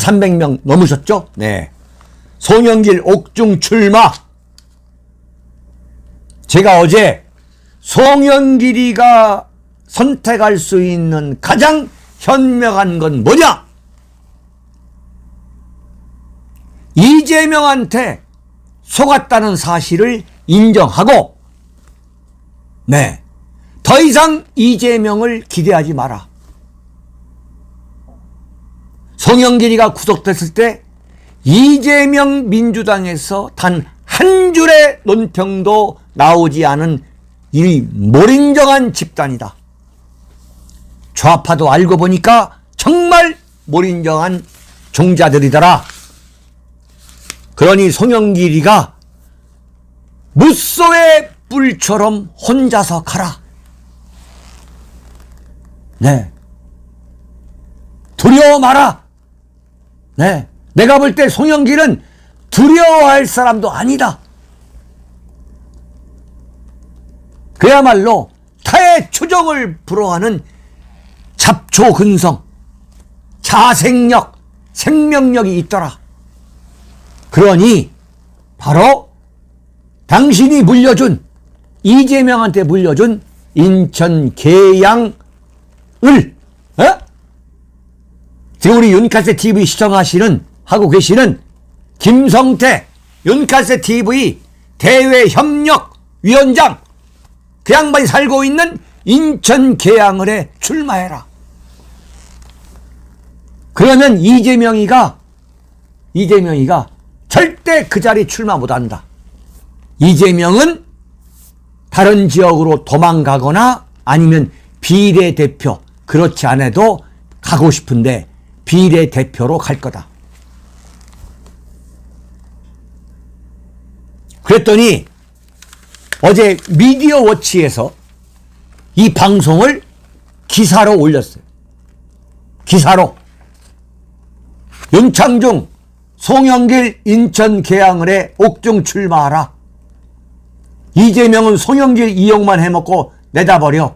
300명 넘으셨죠? 네. 송영길 옥중 출마. 제가 어제 송영길이가 선택할 수 있는 가장 현명한 건 뭐냐? 이재명한테 속았다는 사실을 인정하고, 네, 더 이상 이재명을 기대하지 마라. 송영길이가 구속됐을 때 이재명 민주당에서 단 한 줄의 논평도 나오지 않은 이 몰인정한 집단이다. 좌파도 알고 보니까 정말 몰인정한 종자들이더라. 그러니 송영길이가 무소의 뿔처럼 혼자서 가라. 네. 두려워 마라. 네. 내가 볼 때 송영길은 두려워할 사람도 아니다. 그야말로 타의 추종을 불허하는 잡초근성, 자생력, 생명력이 있더라. 그러니 바로 당신이 물려준, 이재명한테 물려준 인천 계양을, 지금 우리 윤카세 TV 하고 계시는 김성태 윤카세 TV 대외협력위원장, 그 양반이 살고 있는 인천 계양을에 출마해라. 그러면 이재명이가 절대 그 자리 출마 못한다. 이재명은 다른 지역으로 도망가거나 아니면 비례대표, 그렇지 않아도 가고 싶은데 비례대표로 갈 거다. 그랬더니 어제 미디어워치에서 이 방송을 기사로 올렸어요. 기사로. 윤창중, 송영길 인천 계양을에 옥중 출마하라. 이재명은 송영길 이용만 해먹고 내다버려.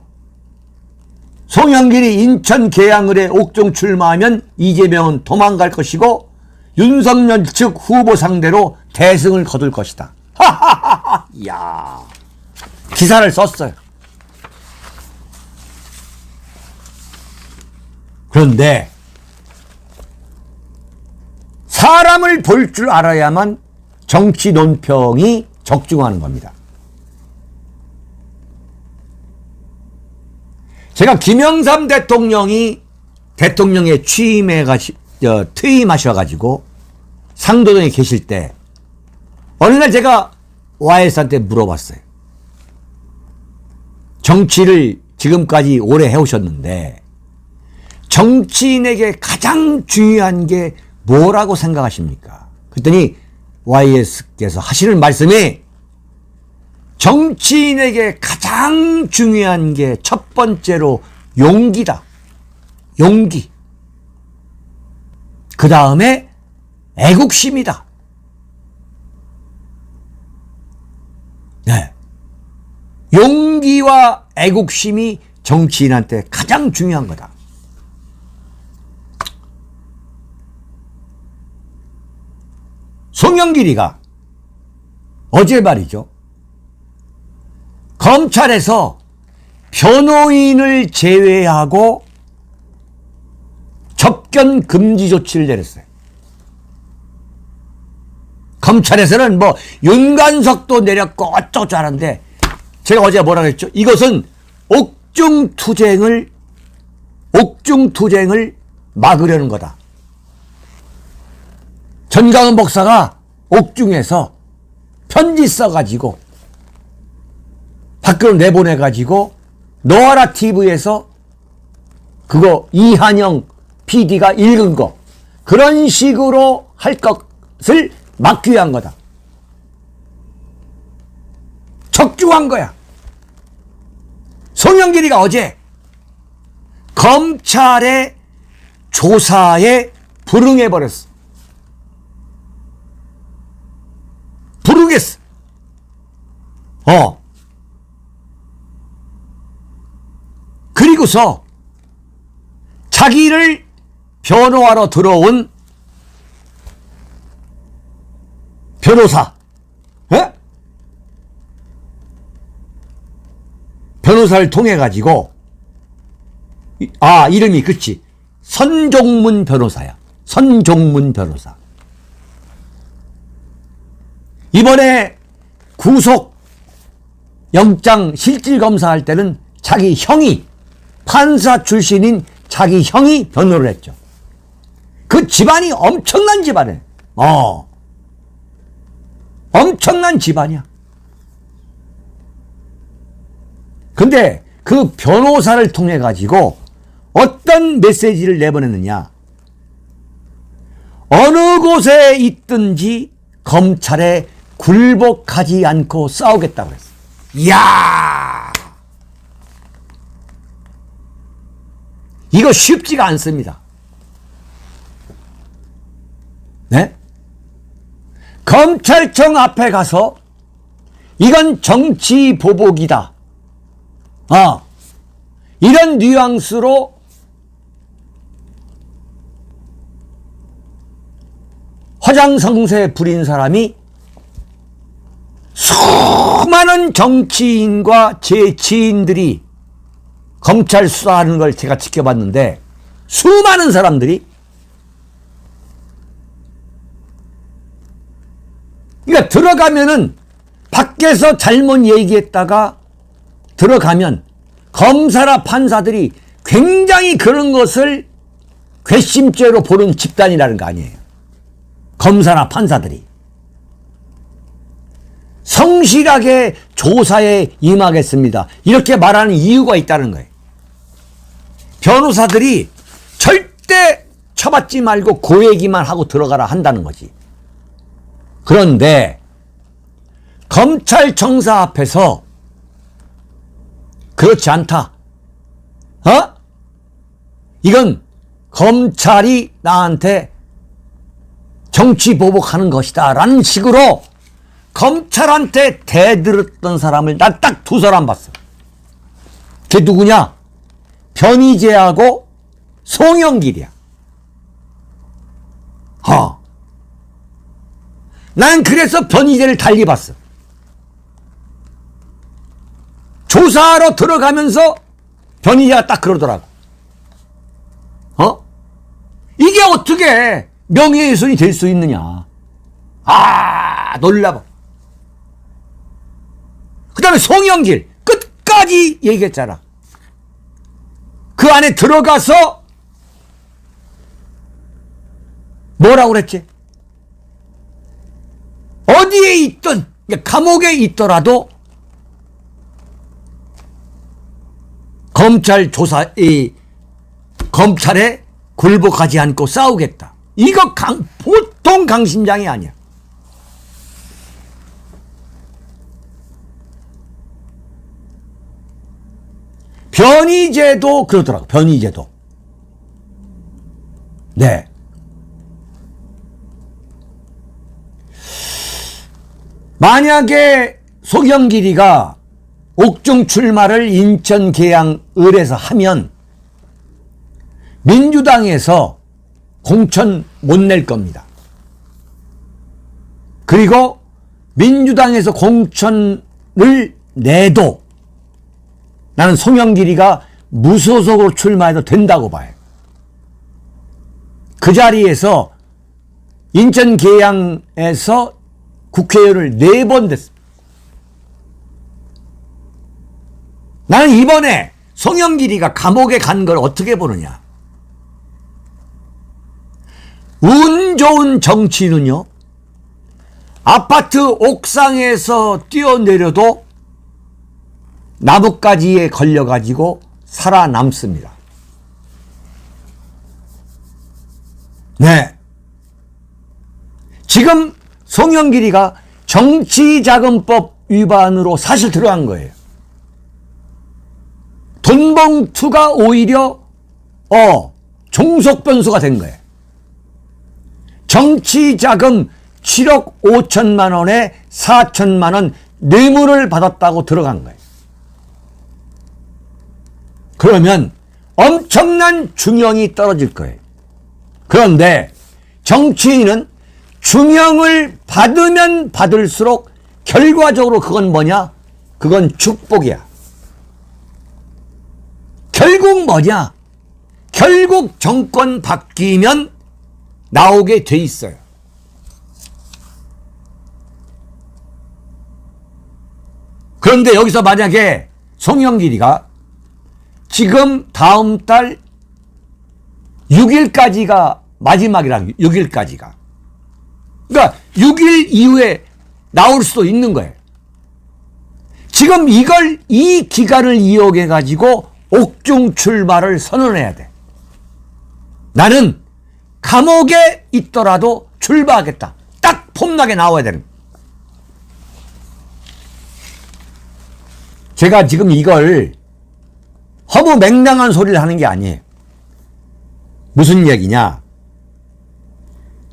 송영길이 인천 계양을에 옥중 출마하면 이재명은 도망갈 것이고 윤석열 측 후보 상대로 대승을 거둘 것이다. 하하하하. 이야. 기사를 썼어요. 그런데 사람을 볼 줄 알아야만 정치 논평이 적중하는 겁니다. 제가 김영삼 대통령이 대통령에 퇴임하셔가지고 상도동에 계실 때 어느 날 제가 YS한테 물어봤어요. 정치를 지금까지 오래 해오셨는데 정치인에게 가장 중요한 게 뭐라고 생각하십니까? 그랬더니 YS께서 하시는 말씀이 정치인에게 가장 중요한 게 첫 번째로 용기다. 용기. 그 다음에 애국심이다. 네. 용기와 애국심이 정치인한테 가장 중요한 거다. 송영길이가 어제 말이죠. 검찰에서 변호인을 제외하고 접견 금지 조치를 내렸어요. 검찰에서는 뭐 윤관석도 내렸고 어쩌고 하는데 제가 어제 뭐라 그랬죠? 이것은 옥중 투쟁을 막으려는 거다. 전강훈 목사가 옥중에서 편지 써가지고 밖으로 내보내가지고 노아라 TV에서 그거 이한영 PD가 읽은 거, 그런 식으로 할 것을 막기 위한 거다. 적중한 거야. 송영길이가 어제 검찰의 조사에 불응해버렸어. 불응했어. 그리고서 자기를 변호하러 들어온 변호사, 에? 변호사를 통해 가지고, 이름이 그치, 선종문 변호사야. 선종문 변호사. 이번에 구속 영장 실질 검사할 때는 자기 형이, 판사 출신인 자기 형이 변호를 했죠. 그 집안이 엄청난 집안이에요. 엄청난 집안이야. 근데 그 변호사를 통해 가지고 어떤 메시지를 내보냈느냐. 어느 곳에 있든지 검찰에 굴복하지 않고 싸우겠다고 했어. 이야! 이거 쉽지가 않습니다. 네? 검찰청 앞에 가서 이건 정치 보복이다. 이런 뉘앙스로 화장성세 부린 사람이 수많은 정치인과 제 지인들이 검찰 수사하는 걸 제가 지켜봤는데, 수많은 사람들이, 그러니까 들어가면은 밖에서 잘못 얘기했다가 들어가면 검사나 판사들이 굉장히 그런 것을 괘씸죄로 보는 집단이라는 거 아니에요. 검사나 판사들이 성실하게 조사에 임하겠습니다, 이렇게 말하는 이유가 있다는 거예요. 변호사들이 절대 쳐받지 말고 그 얘기만 하고 들어가라 한다는 거지. 그런데 검찰청사 앞에서 그렇지 않다. 이건 검찰이 나한테 정치 보복하는 것이다 라는 식으로 검찰한테 대들었던 사람을 난 딱 두 사람 봤어. 걔 누구냐? 변희재하고 송영길이야. 난 그래서 변희재를 달리 봤어. 조사하러 들어가면서 변희재가 딱 그러더라고. 이게 어떻게 명예훼손이 될 수 있느냐. 놀라봐. 그 다음에 송영길 끝까지 얘기했잖아. 그 안에 들어가서 뭐라고 그랬지? 어디에 있든, 감옥에 있더라도 검찰에 굴복하지 않고 싸우겠다. 이거 보통 강심장이 아니야. 변희재도 그러더라고. 변희재도. 네. 만약에 송영길이가 옥중 출마를 인천 계양을에서 하면 민주당에서 공천 못 낼 겁니다. 그리고 민주당에서 공천을 내도 나는 송영길이가 무소속으로 출마해도 된다고 봐요. 그 자리에서 인천 계양에서 국회의원을 4번 됐습니다. 나는 이번에 송영길이가 감옥에 간 걸 어떻게 보느냐. 운 좋은 정치인은요, 아파트 옥상에서 뛰어내려도 나뭇가지에 걸려가지고 살아남습니다. 네. 지금 송영길이가 정치자금법 위반으로 사실 들어간 거예요. 돈봉투가 오히려 종속변수가 된 거예요. 정치자금 7억 5천만 원에 4천만 원 뇌물을 받았다고 들어간 거예요. 그러면 엄청난 중형이 떨어질 거예요. 그런데 정치인은 중형을 받으면 받을수록 결과적으로 그건 뭐냐? 그건 축복이야. 결국 뭐냐? 결국 정권 바뀌면 나오게 돼 있어요. 그런데 여기서 만약에 송영길이가 지금 다음 달 6일까지가 마지막이라는 6일까지가. 그러니까 6일 이후에 나올 수도 있는 거예요. 지금 이 기간을 이용해 가지고 옥중 출마를 선언해야 돼. 나는 감옥에 있더라도 출마하겠다. 딱 폼나게 나와야 되는 거예요. 제가 지금 이걸 허무맹랑한 소리를 하는 게 아니에요. 무슨 얘기냐?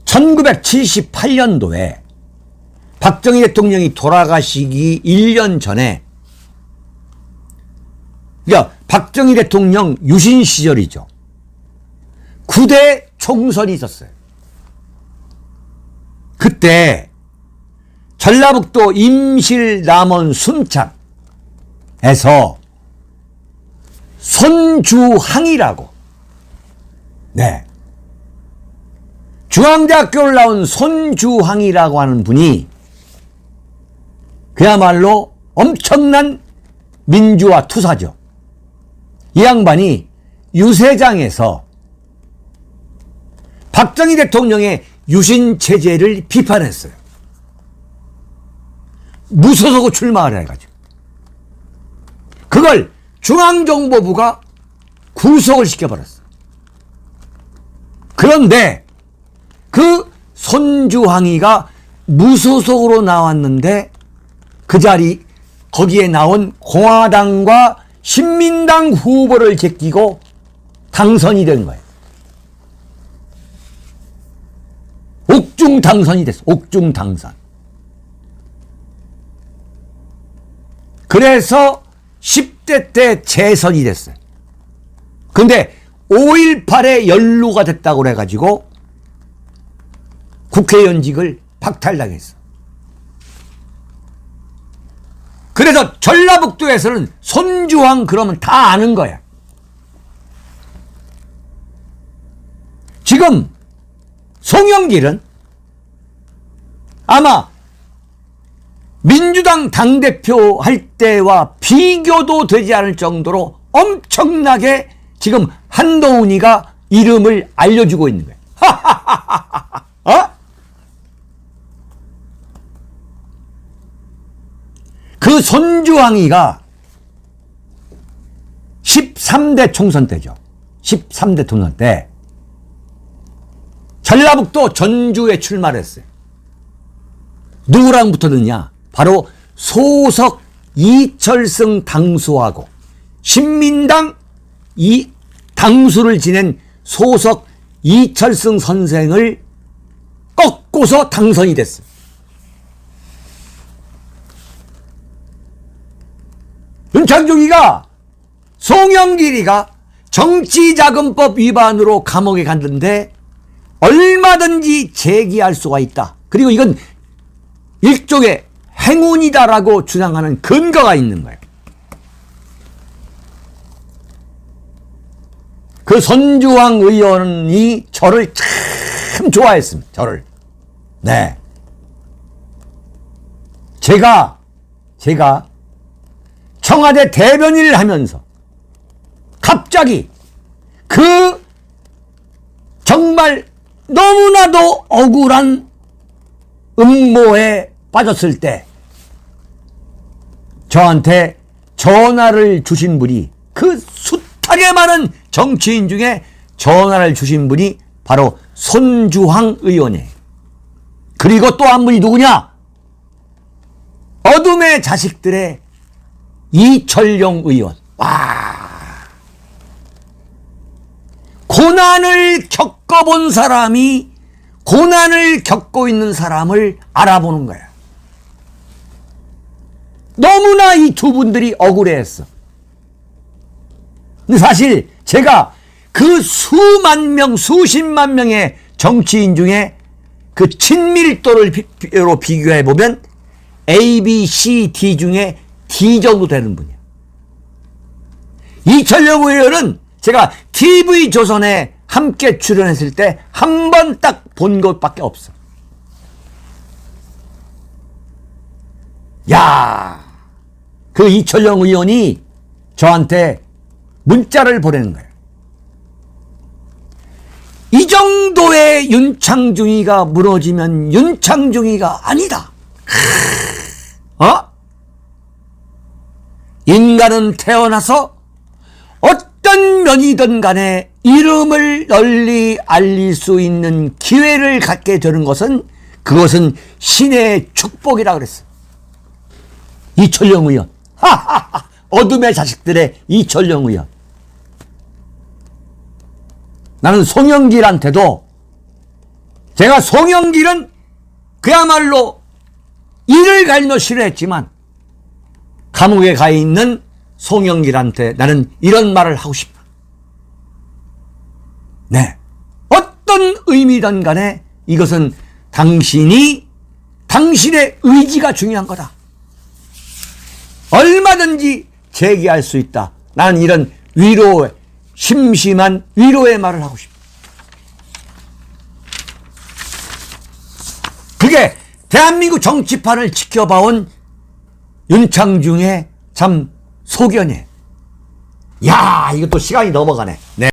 1978년도에 박정희 대통령이 돌아가시기 1년 전에, 그러니까 박정희 대통령 유신 시절이죠. 9대 총선이 있었어요. 그때 전라북도 임실남원 순창에서 손주항이라고, 네, 중앙대학교를 나온 손주항이라고 하는 분이 그야말로 엄청난 민주화 투사죠. 이 양반이 유세장에서 박정희 대통령의 유신 체제를 비판했어요. 무소속으로 출마를 해가지고 그걸 중앙정보부가 구속을 시켜버렸어요. 그런데 그 손주항이가 무소속으로 나왔는데 그 자리 거기에 나온 공화당과 신민당 후보를 제끼고 당선이 된 거예요. 옥중 당선이 됐어. 옥중 당선. 그래서 10대 때 재선이 됐어요. 근데 5.18에 연루가 됐다고 그래가지고 국회의원직을 박탈당했어. 그래서 전라북도에서는 손주항 그러면 다 아는 거야. 지금 송영길은 아마 민주당 당대표 할 때와 비교도 되지 않을 정도로 엄청나게 지금 한동훈이가 이름을 알려주고 있는 거예요. 어? 그 손주항이가 13대 총선 때죠. 13대 총선 때 전라북도 전주에 출마를 했어요. 누구랑 붙었느냐? 바로 소석 이철승 당수하고 신민당 이 당수를 지낸 소석 이철승 선생을 꺾고서 당선이 됐어요. 윤창중이가 송영길이가 정치자금법 위반으로 감옥에 갔는데 얼마든지 제기할 수가 있다. 그리고 이건 일종의 행운이다라고 주장하는 근거가 있는 거예요. 그 손주항 의원이 저를 참 좋아했습니다. 저를. 네. 제가 청와대 대변인을 하면서 갑자기 그 정말 너무나도 억울한 음모에 빠졌을 때 저한테 전화를 주신 분이, 그 숱하게 많은 정치인 중에 전화를 주신 분이 바로 손주항 의원이에요. 그리고 또 한 분이 누구냐? 어둠의 자식들의 이철용 의원. 와, 고난을 겪어본 사람이 고난을 겪고 있는 사람을 알아보는 거야. 너무나 이 두 분들이 억울해했어. 근데 사실 제가 그 수만 명, 수십만 명의 정치인 중에 그 친밀도로 비교해 보면 A, B, C, D 중에 D 정도 되는 분이야. 이철영 의원은 제가 TV조선에 함께 출연했을 때 한 번 딱 본 것밖에 없어. 야, 그 이철영 의원이 저한테 문자를 보내는 거예요. 이 정도의 윤창중이가 무너지면 윤창중이가 아니다. 인간은 태어나서 어떤 면이든 간에 이름을 널리 알릴 수 있는 기회를 갖게 되는 것은 그것은 신의 축복이라 그랬어. 이철영 의원. 어둠의 자식들의 이철영 의원. 나는 송영길한테도, 제가 송영길은 그야말로 이를 갈며 싫어했지만 감옥에 가 있는 송영길한테 나는 이런 말을 하고 싶다. 네, 어떤 의미든 간에 이것은 당신의 의지가 중요한 거다. 얼마든지 제기할 수 있다. 나는 이런 심심한 위로의 말을 하고 싶다. 그게 대한민국 정치판을 지켜봐온 윤창중의 참 소견이에요. 야, 이것도 시간이 넘어가네. 네.